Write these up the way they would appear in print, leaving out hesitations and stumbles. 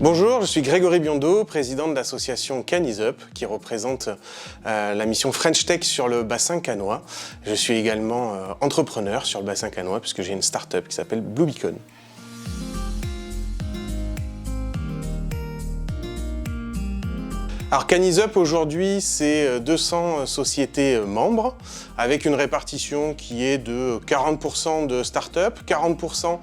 Bonjour, je suis Grégory Biondo, président de l'association CANISUP, qui représente la mission French Tech sur le bassin cannois. Je suis également entrepreneur sur le bassin cannois, puisque j'ai une start-up qui s'appelle Blue Beacon. Alors CANISUP aujourd'hui, c'est 200 sociétés membres, avec une répartition qui est de 40% de start-up, 40%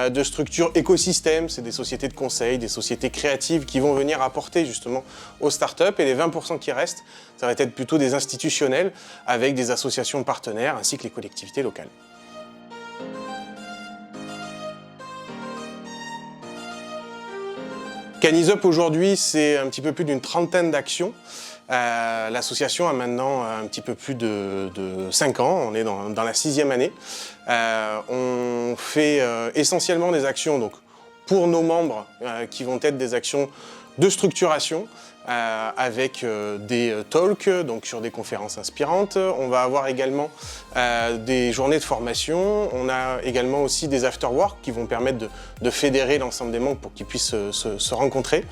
de structures écosystèmes, c'est des sociétés de conseil, des sociétés créatives qui vont venir apporter justement aux start-up, et les 20% qui restent, ça va être plutôt des institutionnels avec des associations partenaires ainsi que les collectivités locales. CANISUP aujourd'hui, c'est un petit peu plus d'une trentaine d'actions. L'association a maintenant un petit peu plus de 5 ans, on est dans la 6e année. On fait essentiellement des actions donc, pour nos membres qui vont être des actions de structuration avec des talks, donc sur des conférences inspirantes. On va avoir également des journées de formation. On a également aussi des after-work qui vont permettre de fédérer l'ensemble des membres pour qu'ils puissent se rencontrer.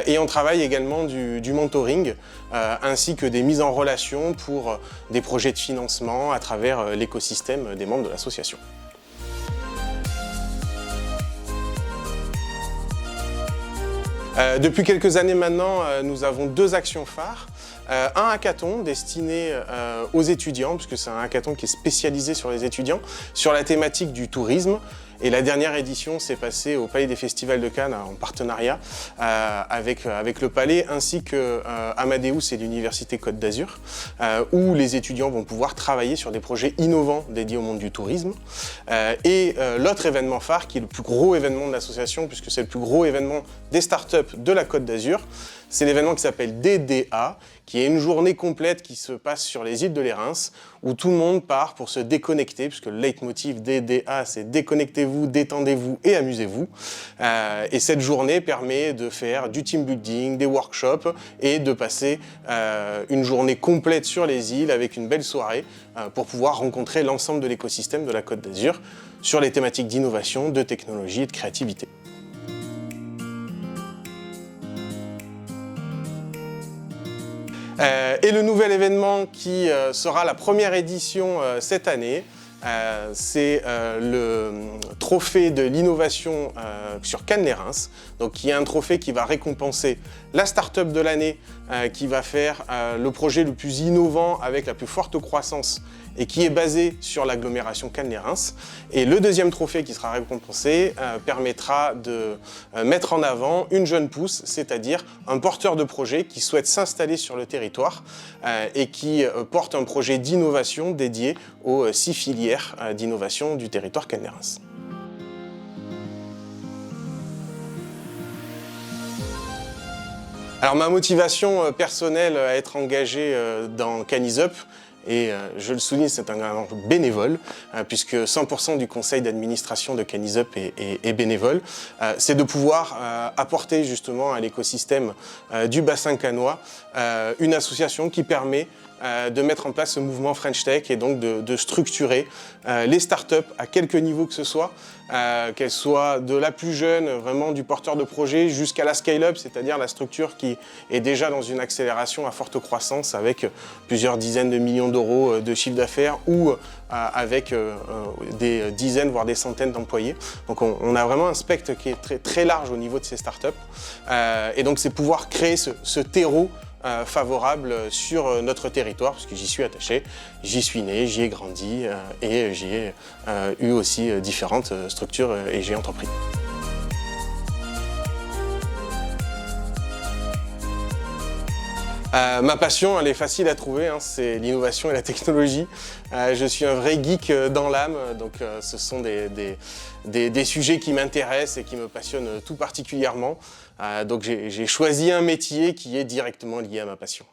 Et on travaille également du mentoring ainsi que des mises en relation pour des projets de financement à travers l'écosystème des membres de l'association. Depuis quelques années maintenant, nous avons 2 actions phares. Un hackathon destiné aux étudiants, puisque c'est un hackathon qui est spécialisé sur les étudiants, sur la thématique du tourisme. Et la dernière édition s'est passée au Palais des Festivals de Cannes en partenariat avec le Palais ainsi que Amadeus et l'Université Côte d'Azur, où les étudiants vont pouvoir travailler sur des projets innovants dédiés au monde du tourisme. L'autre événement phare, qui est le plus gros événement de l'association, puisque c'est le plus gros événement des startups de la Côte d'Azur, c'est l'événement qui s'appelle DDA, qui est une journée complète qui se passe sur les îles de Lérins, où tout le monde part pour se déconnecter, puisque le leitmotiv DDA, c'est déconnectez-vous, détendez-vous et amusez-vous. Et cette journée permet de faire du team building, des workshops et de passer une journée complète sur les îles avec une belle soirée pour pouvoir rencontrer l'ensemble de l'écosystème de la Côte d'Azur sur les thématiques d'innovation, de technologie et de créativité. Et le nouvel événement qui sera la première édition cette année, c'est le trophée de l'innovation sur Cannes-les-Reims, donc qui est un trophée qui va récompenser la start-up de l'année qui va faire le projet le plus innovant avec la plus forte croissance et qui est basé sur l'agglomération Cannes-les-Reims. Et le deuxième trophée qui sera récompensé permettra de mettre en avant une jeune pousse, c'est-à-dire un porteur de projet qui souhaite s'installer sur le territoire et qui porte un projet d'innovation dédié aux 6 filières d'innovation du territoire Cannes-les-Reims. Alors ma motivation personnelle à être engagé dans CANISUP, et je le souligne, c'est un bénévole, puisque 100% du conseil d'administration de CANISUP est bénévole, c'est de pouvoir apporter justement à l'écosystème du bassin cannois une association qui permet de mettre en place ce mouvement French Tech et donc de structurer les startups à quelque niveau que ce soit, qu'elles soient de la plus jeune, vraiment du porteur de projet, jusqu'à la scale-up, c'est-à-dire la structure qui est déjà dans une accélération à forte croissance avec plusieurs dizaines de millions d'euros de chiffre d'affaires ou avec des dizaines voire des centaines d'employés. Donc on a vraiment un spectre qui est très, très large au niveau de ces startups et donc c'est pouvoir créer ce terreau favorable sur notre territoire, parce que j'y suis attaché, j'y suis né, j'y ai grandi et j'y ai eu aussi différentes structures et j'ai entrepris. Ma passion, elle est facile à trouver, hein, c'est l'innovation et la technologie. Je suis un vrai geek dans l'âme, donc ce sont des sujets qui m'intéressent et qui me passionnent tout particulièrement. Donc j'ai choisi un métier qui est directement lié à ma passion.